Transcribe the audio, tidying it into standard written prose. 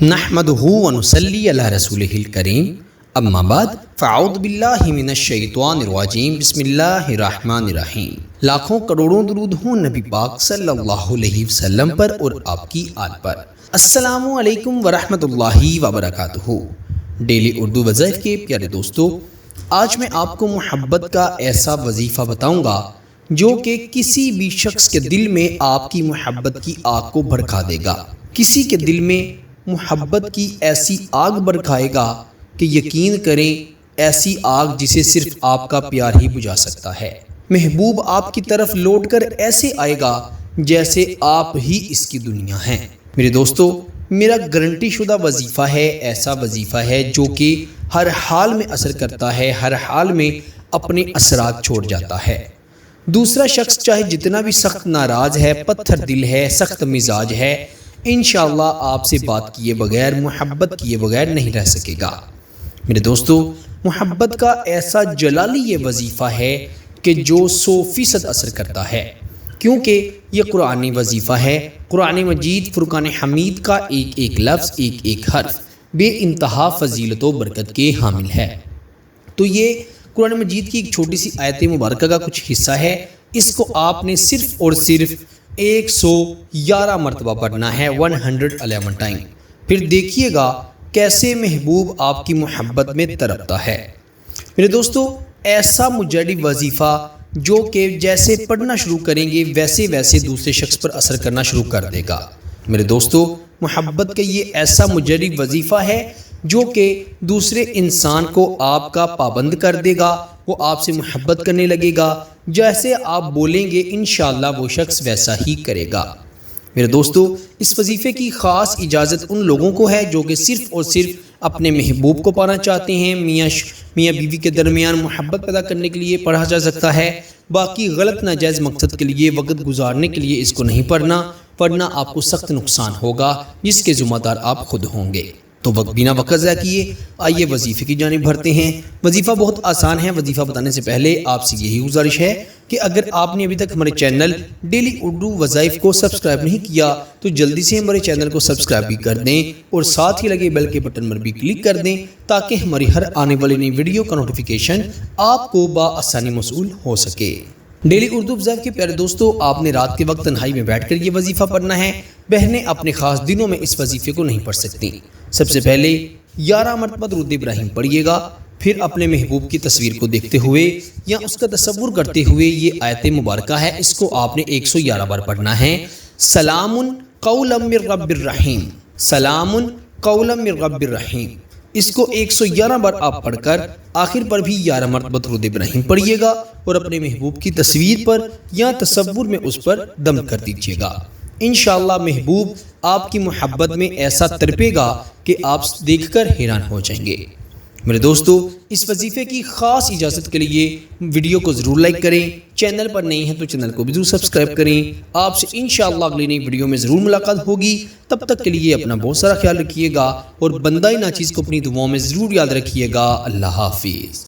نحمدہ ونصلی علی رسولہ الکریم اما بعد فاعوذ باللہ من الشیطان الرجیم بسم اللہ الرحمن الرحیم۔ لاکھوں کروڑوں درود ہوں نبی پاک صلی اللہ علیہ وسلم پر اور آپ کی آل پر۔ السلام علیکم ورحمۃ اللہ وبرکاتہ۔ ڈیلی اردو وظائف کے پیارے دوستو، آج میں آپ کو محبت کا ایسا وظیفہ بتاؤں گا جو کہ کسی بھی شخص کے دل میں آپ کی محبت کی آگ کو بھڑکا دے گا۔ کسی کے دل میں محبت کی ایسی آگ بھڑکائے گا کہ یقین کریں ایسی آگ جسے صرف آپ کا پیار ہی بجھا سکتا ہے۔ محبوب آپ کی طرف لوٹ کر ایسے آئے گا جیسے آپ ہی اس کی دنیا ہیں۔ میرے دوستو، میرا گارنٹی شدہ وظیفہ ہے، ایسا وظیفہ ہے جو کہ ہر حال میں اثر کرتا ہے، ہر حال میں اپنے اثرات چھوڑ جاتا ہے۔ دوسرا شخص چاہے جتنا بھی سخت ناراض ہے، پتھر دل ہے، سخت مزاج ہے، انشاءاللہ آپ سے بات کیے بغیر، محبت کیے بغیر نہیں رہ سکے گا۔ میرے دوستو، محبت کا ایسا جلالی یہ وظیفہ ہے کہ جو 100% اثر کرتا ہے، کیونکہ یہ قرآنی وظیفہ ہے۔ قرآن مجید فرقان حمید کا ایک ایک لفظ، ایک ایک حرف بے انتہا فضیلت و برکت کے حامل ہے۔ تو یہ قرآن مجید کی ایک چھوٹی سی آیت مبارکہ کا کچھ حصہ ہے، اس کو آپ نے صرف اور صرف 111 مرتبہ پڑھنا ہے، 111 ٹائم۔ پھر دیکھیے گا کیسے محبوب آپ کی محبت میں تڑپتا ہے۔ میرے دوستو، ایسا مجرد وظیفہ جو کہ جیسے پڑھنا شروع کریں گے ویسے ویسے دوسرے شخص پر اثر کرنا شروع کر دے گا۔ میرے دوستو، محبت کا یہ ایسا مجرد وظیفہ ہے جو کہ دوسرے انسان کو آپ کا پابند کر دے گا، وہ آپ سے محبت کرنے لگے گا، جیسے آپ بولیں گے انشاءاللہ وہ شخص ویسا ہی کرے گا۔ میرے دوستو، اس وظیفے کی خاص اجازت ان لوگوں کو ہے جو کہ صرف اور صرف اپنے محبوب کو پانا چاہتے ہیں۔ میاں بیوی کے درمیان محبت پیدا کرنے کے لیے پڑھا جا سکتا ہے، باقی غلط ناجائز مقصد کے لیے، وقت گزارنے کے لیے اس کو نہیں پڑھنا آپ کو سخت نقصان ہوگا جس کے ذمہ دار آپ خود ہوں گے۔ تو بنا وقت ضائع کیے آئیے وظیفے کی جانب بڑھتے ہیں۔ وظیفہ بہت آسان ہے۔ وظیفہ بتانے سے پہلے آپ سے یہی گزارش ہے کہ اگر آپ نے ابھی تک ہمارے چینل ڈیلی اردو وظائف کو سبسکرائب نہیں کیا تو جلدی سے ہمارے چینل کو سبسکرائب بھی کر دیں اور ساتھ ہی لگے بیل کے بٹن پر بھی کلک کر دیں تاکہ ہماری ہر آنے والی نئی ویڈیو کا نوٹیفیکیشن آپ کو بآسانی موصول ہو سکے۔ ڈیلی اردو وظائف کے پیارے دوستو، آپ نے رات کے وقت تنہائی میں بیٹھ کر یہ وظیفہ پڑھنا ہے۔ بہنیں اپنے خاص دنوں میں اس وظیفے کو نہیں پڑھ سکتی۔ سب سے پہلے 11 مرتبہ درود ابراہیم پڑھیے گا، پھر اپنے محبوب کی تصویر کو دیکھتے ہوئے یا اس کا تصور کرتے ہوئے یہ آیت مبارکہ ہے، اس کو آپ نے 111 بار پڑھنا ہے۔ سلام قولا من رب الرحیم، سلام قولا من رب الرحیم، اس کو 111 بار آپ پڑھ کر آخر پر بھی 11 مرتبہ درود ابراہیم پڑھیے گا اور اپنے محبوب کی تصویر پر یا تصور میں اس پر دم کر دیجیے گا۔ انشاءاللہ محبوب آپ کی محبت میں ایسا تڑپے گا کہ آپ دیکھ کر حیران ہو جائیں گے۔ میرے دوستو، اس وظیفے کی خاص اجازت کے لیے ویڈیو کو ضرور لائک کریں، چینل پر نہیں ہیں تو چینل کو بھی ضرور سبسکرائب کریں۔ آپ سے انشاءاللہ اگلی نئی ویڈیو میں ضرور ملاقات ہوگی۔ تب تک کے لیے اپنا بہت سارا خیال رکھیے گا اور بندہ ناچیز کو اپنی دعاؤں میں ضرور یاد رکھیے گا۔ اللہ حافظ۔